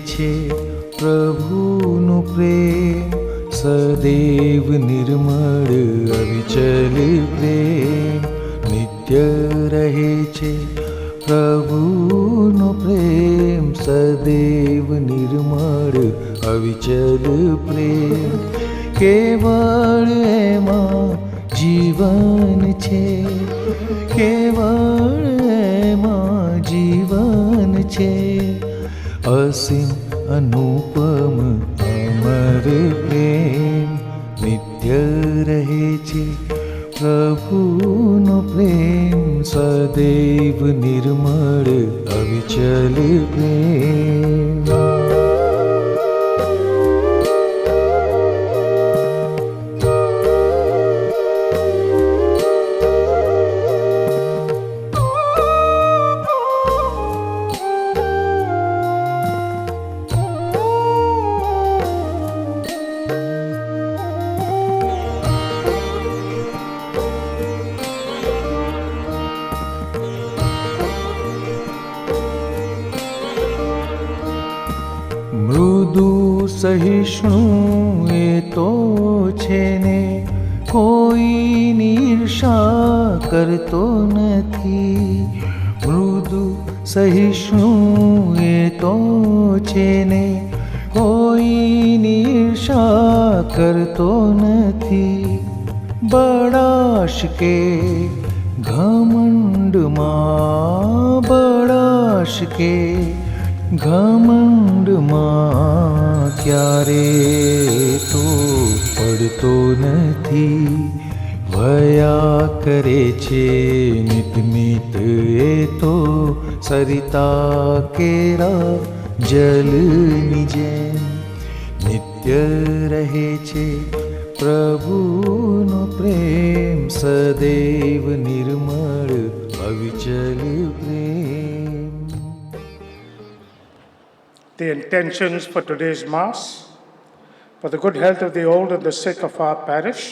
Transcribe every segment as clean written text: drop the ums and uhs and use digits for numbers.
છે પ્રભુનું પ્રેમ, સદૈવ નિર્મળ અવિચલ પ્રેમ. નિત્ય રહે છે પ્રભુનો પ્રેમ, સદૈવ નિર્મળ અવિચલ પ્રેમ. કેવળ એમાં જીવન છે, કેવળ એમાં જીવન છે. અસીમ અનુપમ અમર પ્રેમ, નિત્ય રહે છે પ્રભુનો પ્રેમ, સદૈવ નિર્મળ અવિચલ પ્રેમ. મૃદુ સહિષ્ણુ એ તો છે ને, કોઈની ઈર્ષા કરતો નથી. મૃદુ સહિષ્ણુ એ તો છે ને, કોઈની ઈર્ષા કરતો નથી. બળાશ કે ઘમંડમાં, બળાશ કે ઘમંડમાં ક્યારે તો પડતો નથી. ભયા કરે છે નિત નિત એ તો, સરિતા કેરા જલની જેમ. નિત્ય રહે છે પ્રભુનો પ્રેમ, સદૈવ નિર્મળ અવિચલ પ્રેમ. The intentions for today's Mass: for the good health of the old and the sick of our parish,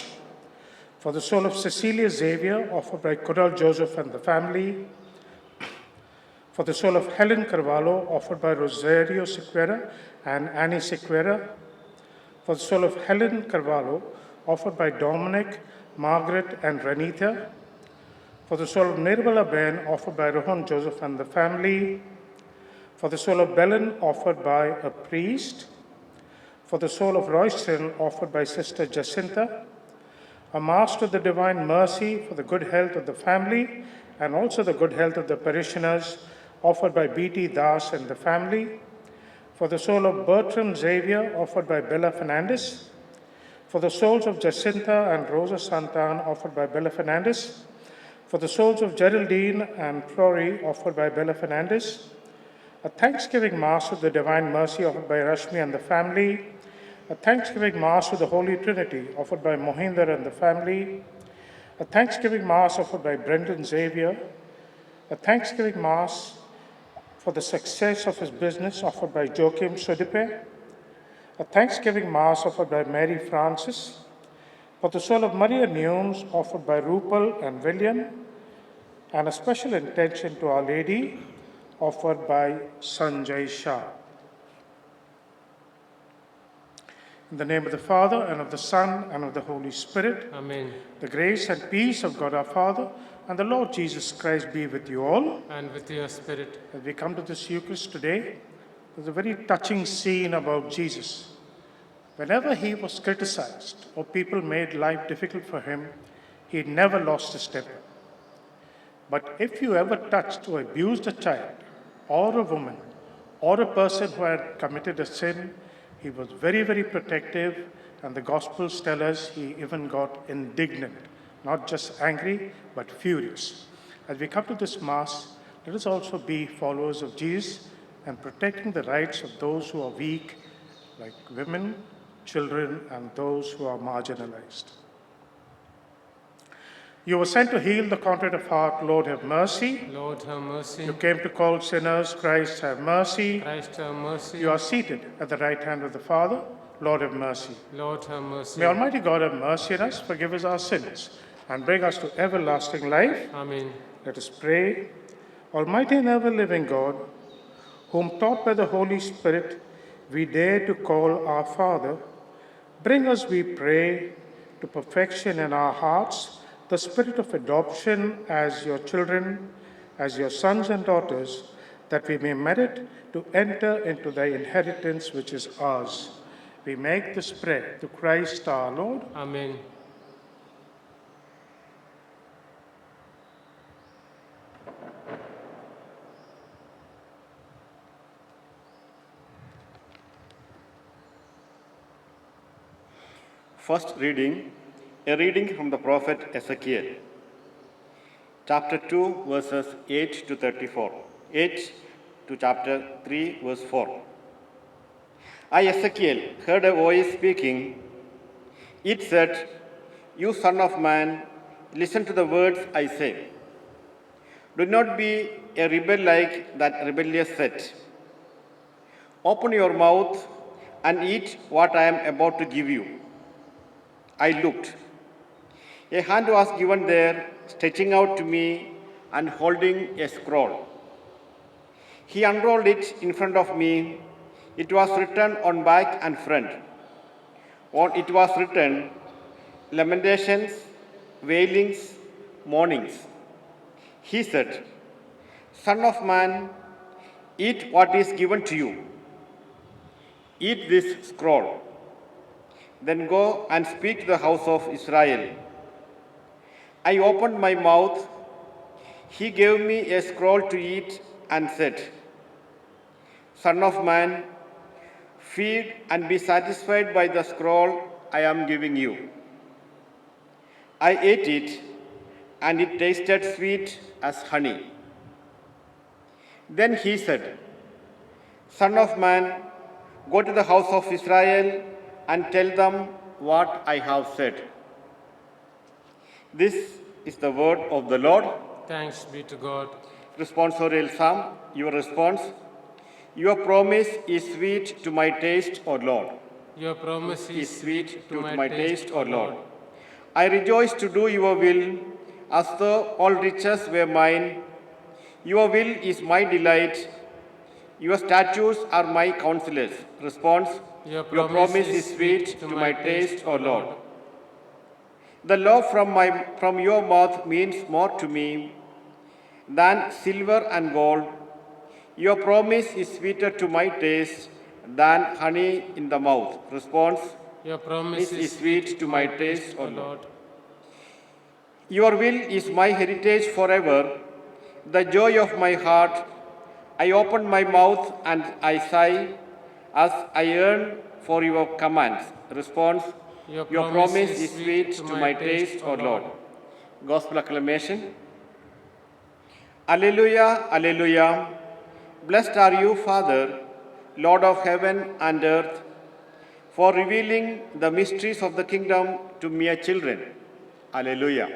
for the soul of Cecilia Xavier, offered by Kodal Joseph and the family, for the soul of Helen Carvalho, offered by Rosario Sequeira and Annie Sequeira, for the soul of Helen Carvalho, offered by Dominic, Margaret and Ranita, for the soul of Nirmala Ben, offered by Rohan Joseph and the family, for the soul of Belen, offered by a priest, for the soul of Royston, offered by Sister Jacinta, a Mass to the Divine Mercy for the good health of the family and also the good health of the parishioners, offered by B.T. Das and the family, for the soul of Bertram Xavier, offered by Bella Fernandez, for the souls of Jacinta and Rosa Santan, offered by Bella Fernandez, for the souls of Geraldine and Flory, offered by Bella Fernandez, a Thanksgiving Mass of the Divine Mercy offered by Rashmi and the family, a Thanksgiving Mass of the Holy Trinity offered by Mohinder and the family, a Thanksgiving Mass offered by Brendan Xavier, a Thanksgiving Mass for the success of his business offered by Joachim Sudipe, a Thanksgiving Mass offered by Mary Francis, for the soul of Maria Neumes offered by Rupal and William, and a special intention to Our Lady offered by Sanjay Shah. In the name of the Father, and of the Son, and of the Holy Spirit. Amen. The grace and peace of God our Father and the Lord Jesus Christ be with you all. And with your spirit. As we come to this Eucharist today, there's a very touching scene about Jesus. Whenever he was criticized or people made life difficult for him, he never lost a step. But if you ever touched or abused a child, or a woman, or a person who had committed a sin, he was very, very protective, and the Gospels tell us he even got indignant, not just angry, but furious. As we come to this Mass, let us also be followers of Jesus and protecting the rights of those who are weak, like women, children, and those who are marginalized. You were sent to heal the contrite of heart. Lord, have mercy. Lord, have mercy. You came to call sinners. Christ, have mercy. Christ, have mercy. You are seated at the right hand of the Father. Lord, have mercy. Lord, have mercy. May Almighty God have mercy on us, forgive us our sins, and bring us to everlasting life. Amen. Let us pray. Almighty and ever-living God, whom taught by the Holy Spirit we dare to call our Father. Bring us, we pray, to perfection in our hearts the spirit of adoption as your children, as your sons and daughters, that we may merit to enter into the inheritance which is ours. We make this prayer to Christ our Lord. Amen. First reading, a reading from the prophet Ezekiel, chapter 2, verses 8 to 34, 8 to chapter 3, verse 4. I, Ezekiel, heard a voice speaking. It said, "You son of man, listen to the words I say. Do not be a rebel like that rebellious set. Open your mouth and eat what I am about to give you." I looked. A hand was given there, stretching out to me and holding a scroll. He unrolled it in front of me. It was written on back and front. On it was written, lamentations, wailings, mournings. He said, "Son of man, eat what is given to you. Eat this scroll. Then go and speak to the house of Israel." I opened my mouth. He gave me a scroll to eat and said, "Son of man, feed and be satisfied by the scroll I am giving you." I ate it, and it tasted sweet as honey. Then he said, "Son of man, go to the house of Israel and tell them what I have said." This is the word of the Lord. Thanks be to God. Responsorial Psalm, your response. Your promise is sweet to my taste, O Lord. Your promise Is sweet to my taste, O Lord. I rejoice to do your will, as though all riches were mine. Your will is my delight. Your statutes are my counselors. Response. Your promise is sweet to my taste, O Lord. The law from your mouth means more to me than silver and gold. Your promise is sweeter to my taste than honey in the mouth. Response. Your promise is sweet to my taste, O Lord. Your will is my heritage forever, the joy of my heart. I open my mouth and I sigh as I yearn for your commands. Response. Your promise is sweet to my taste, O Lord. Gospel acclamation. Alleluia, Alleluia. Blessed are you, Father, Lord of heaven and earth, for revealing the mysteries of the kingdom to mere children. Alleluia.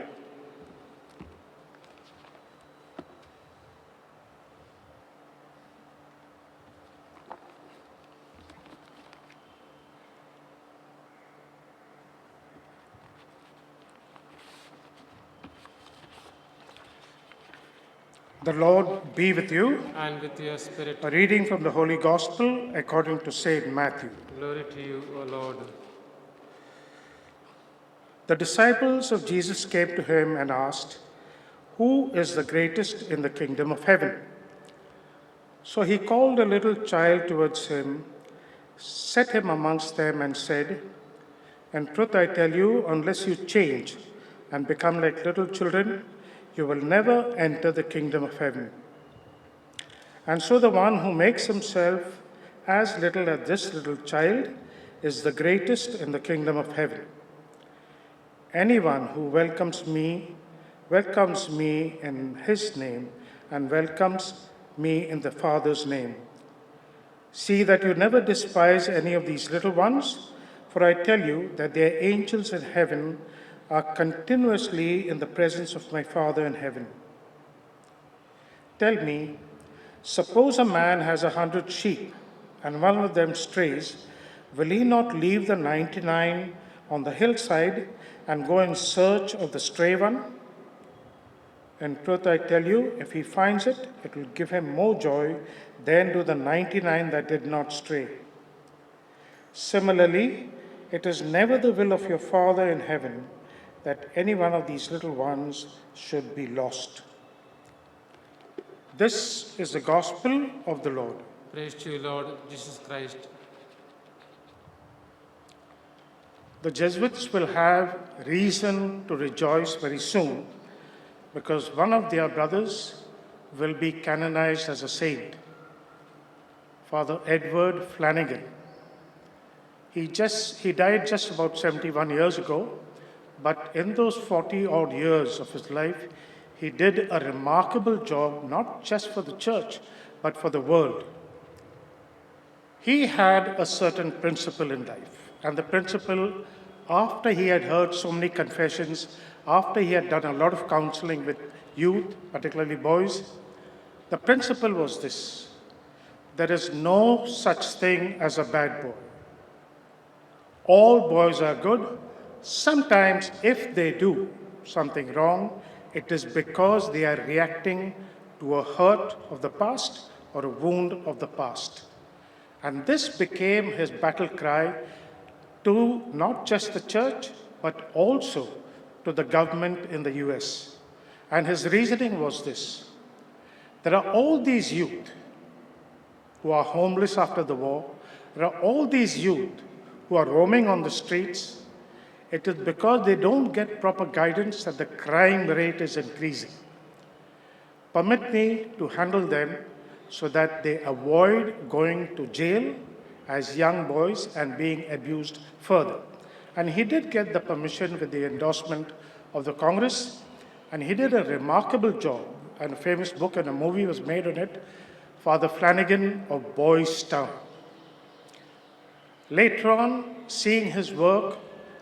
The Lord be with you. And with your spirit. A reading from the Holy Gospel according to St. Matthew. Glory to you, O Lord. The disciples of Jesus came to him and asked, "Who is the greatest in the kingdom of heaven?" So he called a little child towards him, set him amongst them, and said, "In truth I tell you, unless you change and become like little children, you will never enter the kingdom of heaven. And so the one who makes himself as little as this little child is the greatest in the kingdom of heaven. Anyone who welcomes me in his name and welcomes me in the Father's name. See that you never despise any of these little ones, for I tell you that their angels in heaven are continuously in the presence of my Father in heaven. Tell me, suppose a man has 100 sheep and one of them strays, will he not leave the 99 on the hillside and go in search of the stray one? In truth, I tell you, if he finds it, it will give him more joy than do the 99 that did not stray. Similarly, it is never the will of your Father in heaven that any one of these little ones should be lost. This is the gospel of the Lord. Praise to you, Lord Jesus Christ. The Jesuits will have reason to rejoice very soon because one of their brothers will be canonized as a saint, Father Edward Flanagan. He died just about 71 years ago, but in those 40 odd years of his life, he did a remarkable job, not just for the church, but for the world. He had a certain principle in life, and the principle, after he had heard so many confessions, after he had done a lot of counseling with youth, particularly boys, the principle was this: there is no such thing as a bad boy. All boys are good. Sometimes, if they do something wrong, it is because they are reacting to a hurt of the past or a wound of the past. And this became his battle cry to not just the church, but also to the government in the US. And his reasoning was this: there are all these youth who are homeless after the war, there are all these youth who are roaming on the streets. It is because they don't get proper guidance that the crime rate is increasing. Permit me to handle them so that they avoid going to jail as young boys and being abused further. And he did get the permission with the endorsement of the Congress, and he did a remarkable job. And a famous book and a movie was made on it, Father Flanagan of Boys Town. Later on, seeing his work,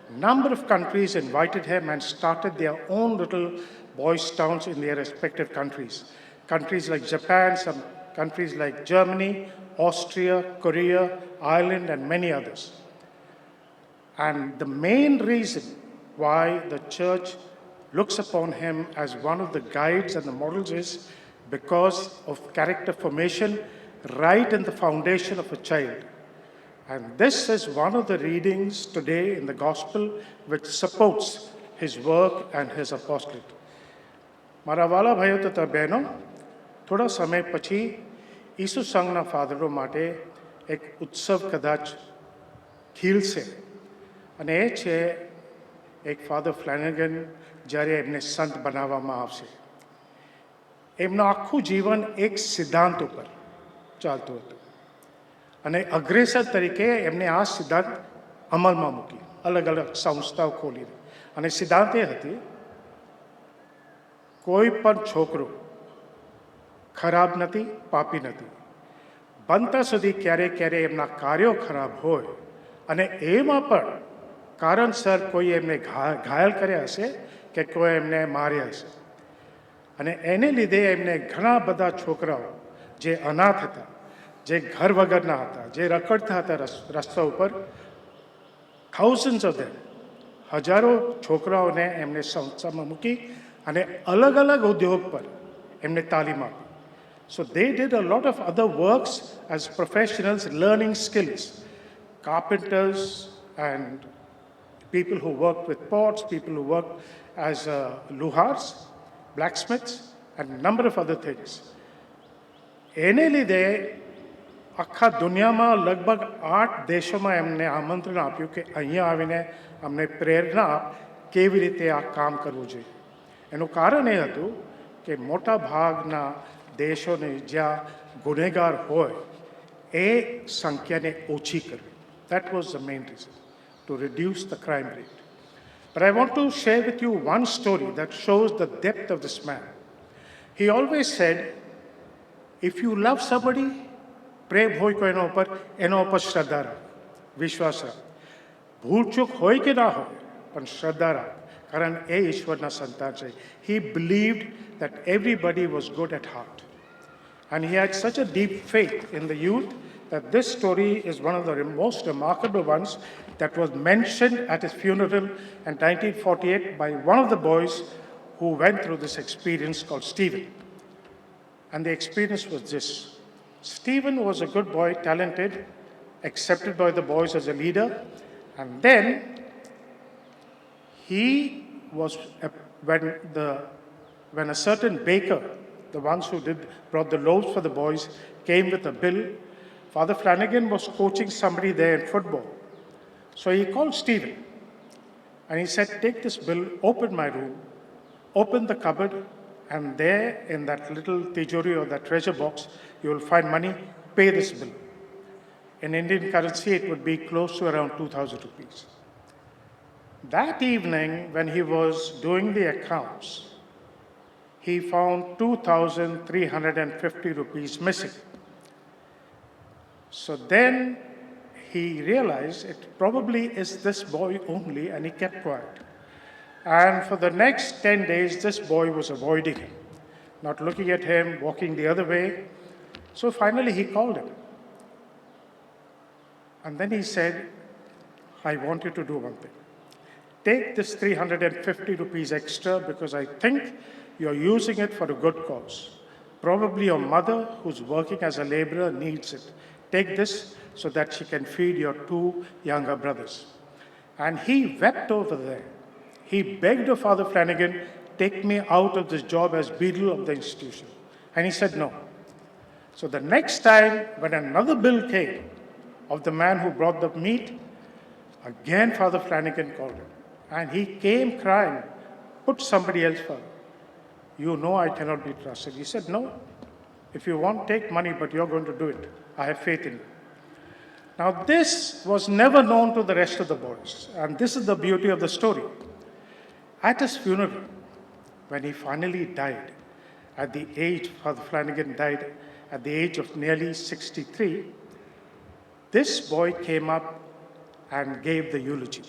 a number of countries invited him and started their own little boys' towns in their respective countries. Countries like Japan, some countries like Germany, Austria, Korea, Ireland, and many others. And the main reason why the church looks upon him as one of the guides and the models is because of character formation right in the foundation of a child. And this is one of the readings today in the gospel which supports his work and his apostolate. મારા વાલા ભાઈઓ તથા બહેનો, થોડા સમય પછી ઈસુ સંઘના ફાધરો માટે એક ઉત્સવ કદાચ ખીલશે, અને એ છે એક ફાધર ફ્લેનેગન જ્યારે એમને સંત બનાવવામાં આવશે. એમનું આખું જીવન એક સિદ્ધાંત ઉપર ચાલતું હતું, અને અગ્રેસર તરીકે એમને આ સિદ્ધાંત અમલમાં મૂકી, અલગ અલગ સંસ્થાઓ ખોલી. અને સિદ્ધાંત એ હતી, કોઈ પણ છોકરો ખરાબ નથી, પાપી નથી. બનતા સુધી ક્યારે ક્યારે એમના કાર્યો ખરાબ હોય, અને એમાં પણ કારણસર કોઈ એમને ઘાયલ કર્યા હશે કે કોઈ એમને માર્યા હશે. અને એને લીધે એમને ઘણા બધા છોકરાઓ જે અનાથ હતા, જે ઘર વગરના હતા, જે રખડતા હતા રસ્તા ઉપર, થાઉઝન્ડ્સ ઓફ ધેમ, હજારો છોકરાઓને એમને સંસ્થામાં મૂકી અને અલગ અલગ ઉદ્યોગ પર એમને તાલીમ આપી. So they did a lot of other works as professionals, learning skills. Carpenters and people who worked with pots, people who worked as luhars, blacksmiths, and a number of other things. એને લીધે આખા દુનિયામાં લગભગ 8 દેશોમાં એમને આમંત્રણ આપ્યું કે અહીંયા આવીને અમને પ્રેરણા કેવી રીતે આ કામ કરવું જોઈએ. એનું કારણ એ હતું કે મોટા ભાગના દેશોને જ્યાં ગુનેગાર હોય એ સંખ્યાને ઓછી કરવી. That was the main reason, to reduce the crime rate. But I want to share with you one story that shows the depth of this man. He always said, if you love somebody, પ્રેમ હોય કોઈના ઉપર, એના ઉપર શ્રદ્ધા રાખ, વિશ્વાસ રાખ. ભૂલચૂક હોય કે ના હોય, પણ શ્રદ્ધા રાખ, કારણ એ ઈશ્વરના સંતાન છે. He believed that everybody was good at heart. And he had such a deep faith in the youth that this story is one of the most remarkable ones that was mentioned at his funeral in 1948 by one of the boys who went through this experience called Stephen. And the experience was this. Stephen was a good boy, talented, accepted by the boys as a leader. And then he was, when a certain baker, the ones who brought the loaves for the boys, came with a bill, Father Flanagan was coaching somebody there in football. So he called Stephen and he said, take this bill, open my room, open the cupboard, and there in that little tijori or that treasure box, you will find money, pay this bill. In Indian currency, it would be close to around 2,000 rupees. That evening, when he was doing the accounts, he found 2,350 rupees missing. So then he realized it probably is this boy only, and he kept quiet. And for the next 10 days, this boy was avoiding him, not looking at him, walking the other way. So finally, he called him. And then he said, I want you to do one thing. Take this 350 rupees extra because I think you're using it for a good cause. Probably your mother, who's working as a laborer, needs it. Take this so that she can feed your 2 younger brothers. And he wept over there. He begged of Father Flanagan, take me out of this job as beadle of the institution. And he said no. So the next time when another bill came of the man who brought the meat, again Father Flanagan called him. And he came crying, put somebody else for. You know I cannot be trusted. He said, no, if you want, take money, but you're going to do it. I have faith in you. Now this was never known to the rest of the boys. And this is the beauty of the story. At his funeral, when he finally died, at the age, Father Flanagan died at the age of nearly 63, this boy came up and gave the eulogy.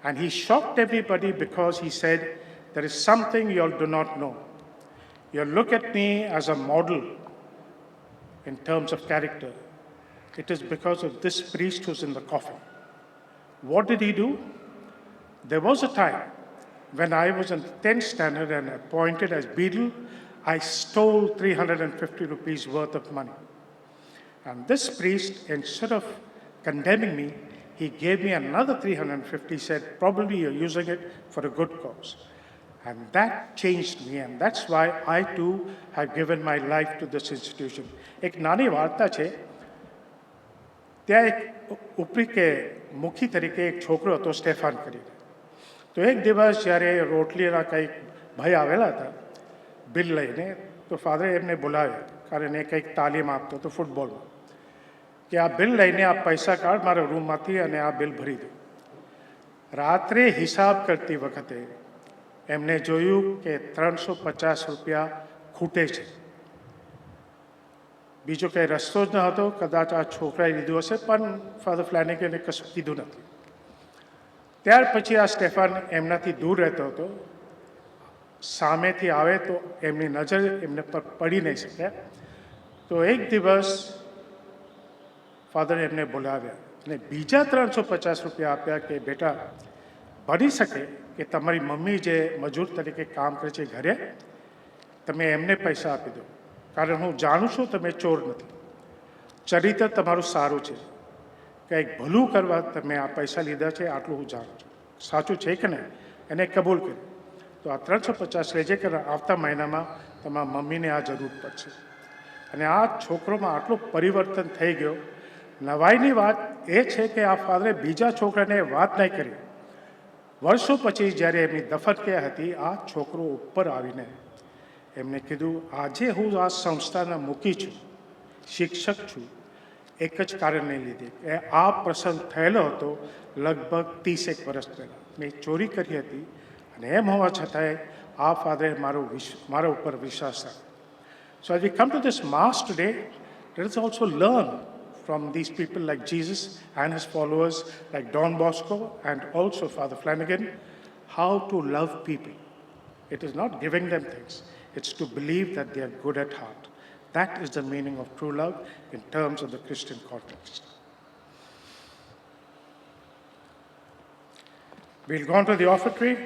And he shocked everybody because he said, there is something you all do not know. You look at me as a model in terms of character. It is because of this priest who's in the coffin. What did he do? There was a time when I was in 10th standard and appointed as beadle, I stole 350 rupees worth of money. And this priest, instead of condemning me, he gave me another 350, said, probably you're using it for a good cause. And that changed me, and that's why I too have given my life to this institution. એક નાની વાર્તા છે. ત્યાં એક ઉપરી કે મુખી તરીકે એક છોકરો હતો સ્ટેફાન કરીને. તો એક દિવસ જ્યારે રોટલીના કંઈક ભાઈ આવેલા હતા બિલ લઈને, તો ફાધરે એમને બોલાવ્યા કારણ એ કંઈક તાલીમ આપતો હતો ફૂટબોલમાં, કે આ બિલ લઈને આ પૈસા કાઢ મારા રૂમમાંથી અને આ બિલ ભરી દો. રાત્રે હિસાબ કરતી વખતે એમને જોયું કે 350 રૂપિયા ખૂટે છે. બીજો કંઈ રસ્તો જ ન હતો, કદાચ આ છોકરાએ લીધું હશે, પણ ફાધર ફ્લેનેગને કશું કીધું નથી. ત્યાર પછી આ સ્ટેફાન એમનાથી દૂર રહેતો હતો. સામેથી આવે તો એમની નજર એમને પર પડી નહીં શકે. તો એક દિવસ ફાધરે એમને બોલાવ્યા અને બીજા 350 રૂપિયા આપ્યા કે બેટા, બની શકે કે તમારી મમ્મી જે મજૂર તરીકે કામ કરે છે ઘરે, તમે એમને પૈસા આપી દો, કારણ હું જાણું છું તમે ચોર નથી, ચરિત્ર તમારું સારું છે, કંઈક ભલું કરવા તમે આ પૈસા લીધા છે, આટલું હું જાણું છું. સાચું છે કે નહીં? એને કબૂલ કર્યું. તો આ 350 લેજે કે આવતા મહિનામાં તમારા મમ્મીને આ જરૂર પડશે. અને આ છોકરોમાં આટલું પરિવર્તન થઈ ગયો. નવાઈની વાત એ છે કે આ ફાધરે બીજા છોકરાને વાત નહીં કરી. વર્ષો પછી જ્યારે એમની દફન ક્યાં હતી, આ છોકરો ઉપર આવીને એમને કીધું, આજે હું આ સંસ્થાના મુખી છું, શિક્ષક છું, એક જ કારણને લીધે કે આ પ્રસંગ થયેલો હતો લગભગ 30 વર્ષ પહેલાં. મેં ચોરી કરી હતી અને એમ હોવા છતાંય આ ફાધરે મારા ઉપર વિશ્વાસ રાખ્યો. So as we come to this Mass today, let us also learn from these people like Jesus and his followers like Don Bosco and also Father Flanagan, how to love people. It is not giving them things, it's to believe that they are good at heart. That is the meaning of true love in terms of the Christian context. We'll go on to the offertory.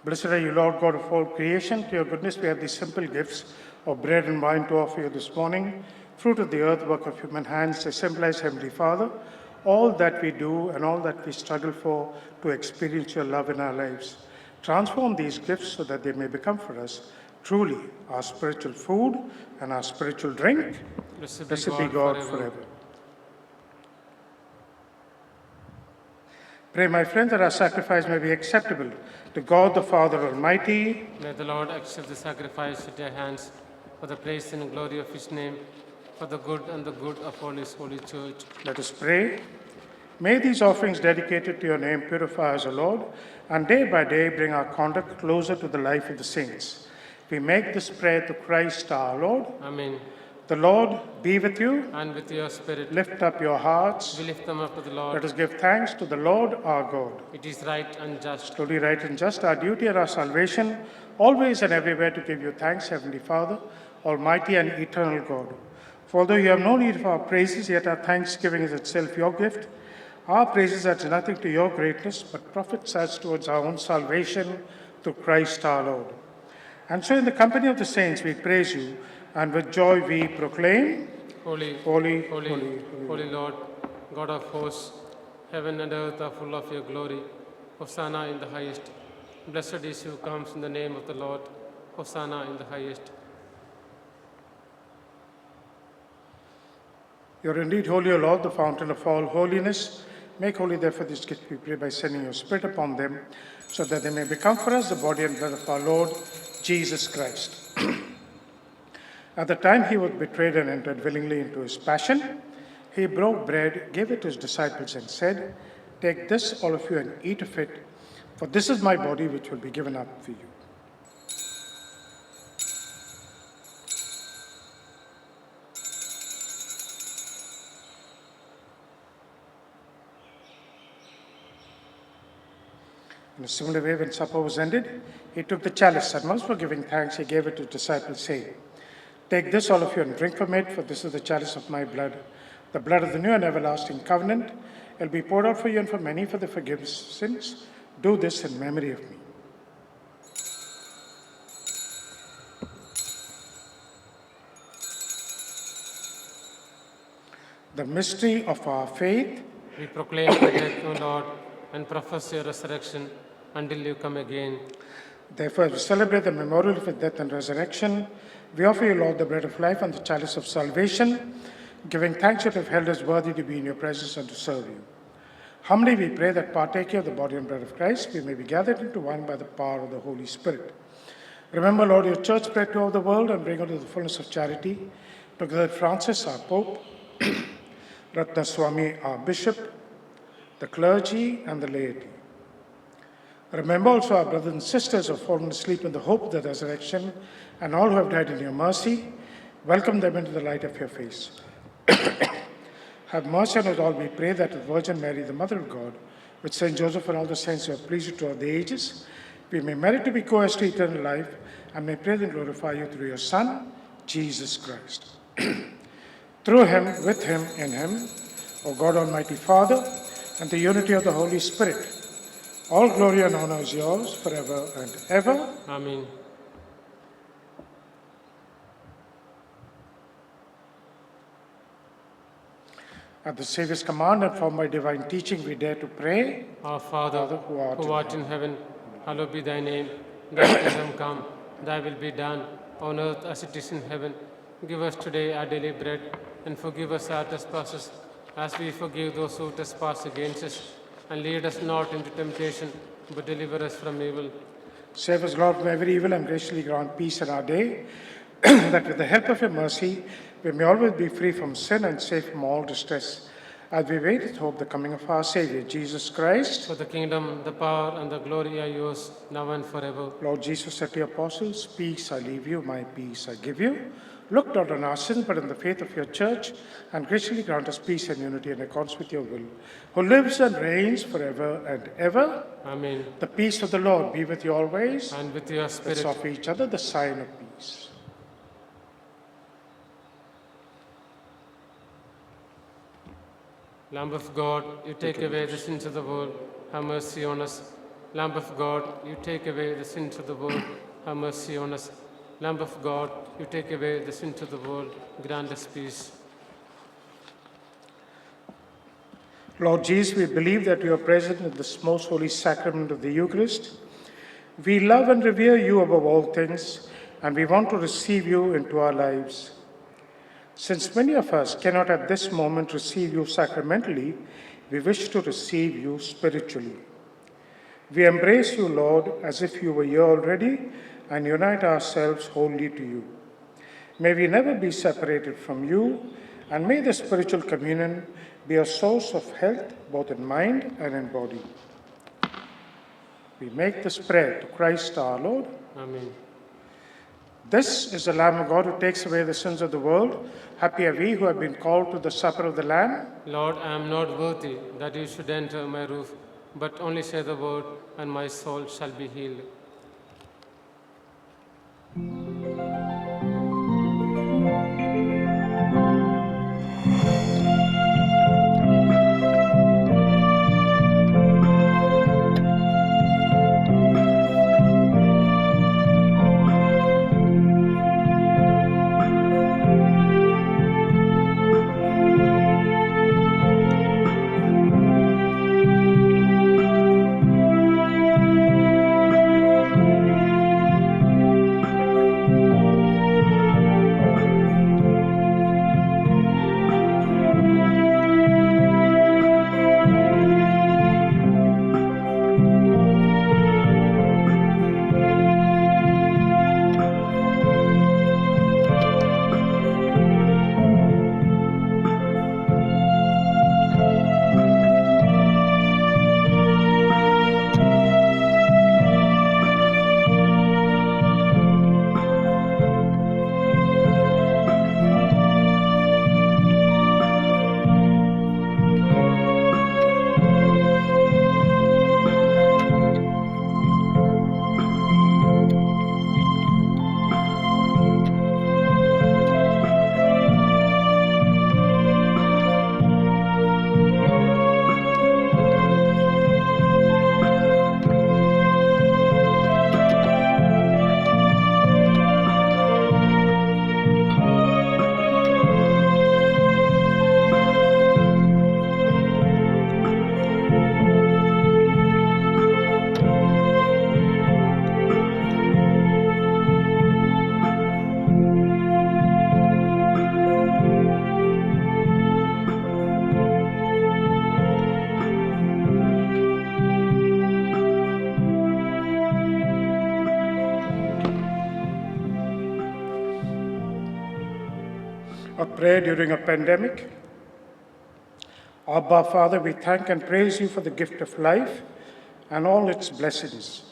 Blessed are you, Lord God of all creation. To your goodness we have these simple gifts of bread and wine to offer you this morning. Fruit of the earth, work of human hands, they symbolize, Heavenly Father, all that we do and all that we struggle for to experience your love in our lives. Transform these gifts so that they may become for us truly our spiritual food and our spiritual drink. Blessed be God forever. Pray, my friends, that our sacrifice may be acceptable to God the Father Almighty. May the Lord accept the sacrifice at your hands for the praise and glory of his name, for the good and the good of all his holy church. Let us pray. May these offerings dedicated to your name purify us, O Lord, and day by day bring our conduct closer to the life of the saints. We make this prayer to Christ our Lord. Amen. The Lord be with you. And with your spirit, Lift up your hearts. we lift them up to the Let Lord. us give thanks to the Lord our God. It is right and just. Truly right and just, our duty and our salvation, always and everywhere to give you thanks, Heavenly Father, Almighty and eternal God. For although you have no need of our praises, yet our thanksgiving is itself your gift. Our praises adds nothing to your greatness, but profits us towards our own salvation through Christ our Lord. And so in the company of the saints we praise you, and with joy we proclaim, Holy, Holy, holy, holy, holy Lord, God of hosts, heaven and earth are full of your glory. Hosanna in the highest. Blessed is who comes in the name of the Lord. Hosanna in the highest. You are indeed holy, O Lord, the fountain of all holiness. Make holy, therefore, this gift, we pray, by sending your Spirit upon them, so that they may become for us the body and blood of our Lord Jesus Christ. At the time he was betrayed and entered willingly into his passion, he broke bread, gave it to his disciples, and said, "Take this, all of you, and eat of it, for this is my body which will be given up for you." In a similar way, when supper was ended, he took the chalice, and once for giving thanks, he gave it to his disciples, saying, "Take this, all of you, and drink from it, for this is the chalice of my blood, the blood of the new and everlasting covenant. It will be poured out for you and for many for the forgiveness of sins. Do this in memory of me." The mystery of our faith. We proclaim your death, O Lord, and profess your resurrection until you come again. Therefore, as we celebrate the memorial of his death and resurrection, we offer you, Lord, the bread of life and the chalice of salvation, giving thanks that you have held us worthy to be in your presence and to serve you. Humbly we pray that, partaking of the body and blood of Christ, we may be gathered into one by the power of the Holy Spirit. Remember, Lord, your church spread to all the world and bring unto the fullness of charity, together with Francis, our Pope, Ratna Swami, our Bishop, the clergy, and the laity. Remember also our brothers and sisters who have fallen asleep in the hope of the resurrection, and all who have died in your mercy. Welcome them into the light of your face. Have mercy on us all, we pray, that with Virgin Mary, the Mother of God, with Saint Joseph and all the saints who have pleased you throughout the ages, we may merit to be co-heirs to eternal life, and may praise and glorify you through your Son, Jesus Christ. Through him, with him, in him, O God Almighty Father, and the unity of the Holy Spirit, all glory and honor is yours forever and ever. Amen. At the Saviour's command and formed by divine teaching, we dare to pray. Our Father, who art in in heaven, hallowed be thy name. Thy kingdom come, thy will be done, on earth as it is in heaven. Give us today our daily bread, and forgive us our trespasses, as we forgive those who trespass against us. And lead us not into temptation, but deliver us from evil. Save us, Lord, from every evil, and graciously grant peace in our day, that with the help of your mercy, we may always be free from sin and safe from all distress, as we wait with hope the coming of our Savior, Jesus Christ. For the kingdom, the power, and the glory are yours, now and forever. Lord Jesus said to your apostles, "Peace I leave you, my peace I give you. Look not on our sins, but on the faith of your church, and graciously grant us peace and unity in accordance with your will, who lives and reigns forever and ever." Amen. The peace of the Lord be with you always. And with your Let's spirit. offer each other the sign of peace. Lamb of God, you take away the sins of the world. Have mercy on us. Lamb of God, you take away the sins of the world, have mercy on us. Lamb of God, you take away the sins of the world, grant us peace. Lord Jesus, we believe that you are present in this most holy sacrament of the Eucharist. We love and revere you above all things, and we want to receive you into our lives. Since many of us cannot at this moment receive you sacramentally, we wish to receive you spiritually. We embrace you, Lord, as if you were here already, and unite ourselves wholly to you. May we never be separated from you, and may the spiritual communion be a source of health both in mind and in body. We make this prayer to Christ our Lord. Amen. This is the Lamb of God who takes away the sins of the world. Happy are we who have been called to the supper of the Lamb. Lord, I am not worthy that you should enter my roof, but only say the word, and my soul shall be healed. A prayer during a pandemic. Abba, Father, we thank and praise you for the gift of life and all its blessings.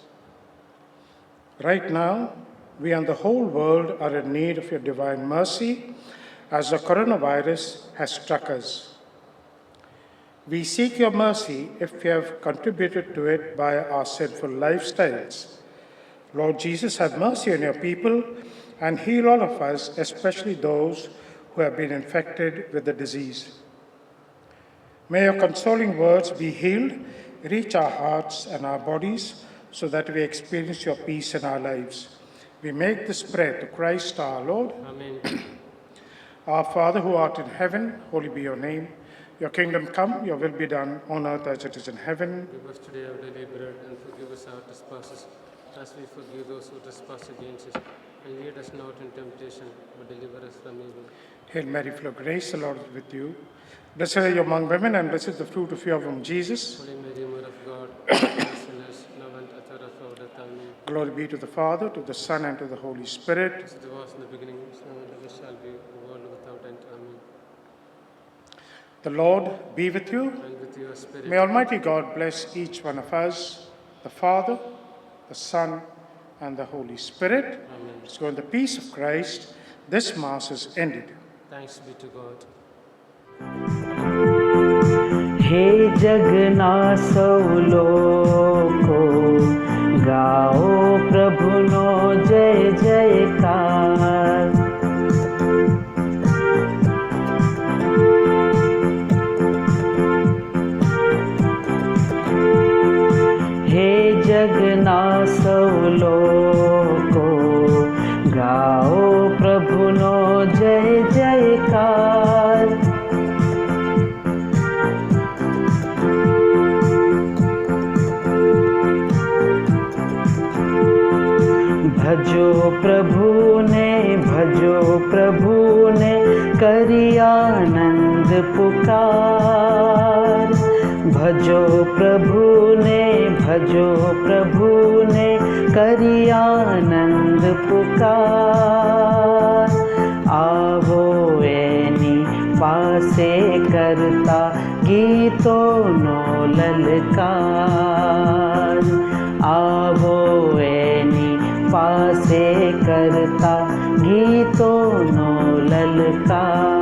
Right now, we and the whole world are in need of your divine mercy as the coronavirus has struck us. We seek your mercy if we have contributed to it by our sinful lifestyles. Lord Jesus, have mercy on your people and heal all of us, especially those who have been infected with the disease. May your consoling words be healed, reach our hearts and our bodies, so that we experience your peace in our lives. We make this prayer to Christ our Lord. Amen. Our Father who art in heaven, holy be your name. Your kingdom come, your will be done on earth as it is in heaven. Give us today our daily bread, and forgive us our trespasses, as we forgive those who trespass against us. And lead us not in temptation, but deliver us from evil. Hail Mary, full of grace, the Lord is with you. Blessed are you among women, and blessed is the fruit of your womb, Jesus. Holy Mary, Mother of God, pray for us sinners, now and at the hour of our death. Amen. Glory be to the Father, to the Son, and to the Holy Spirit. As it was in the beginning, so and ever shall be, the world without end. Amen. The Lord be with you. And with your spirit. May Almighty God bless each one of us, the Father, the Son, and the Holy Spirit. Amen. Let's go in the peace of Christ. This Mass is ended. Thanks be to God. हे जगनासौ लोको गाओ प्रभुनो जय जयकार। हे સૌ લોકો ગાઓ પ્રભુનો જય જયકાર. ભજો પ્રભુને કરી આનંદ પુકાર. ભજો પ્રભુને કરી આનંદ પુકાર. આવો એની પાસે કરતા ગીતોનો લલકાર. આવો એની પાસે કરતા ગીતોનો લલકાર.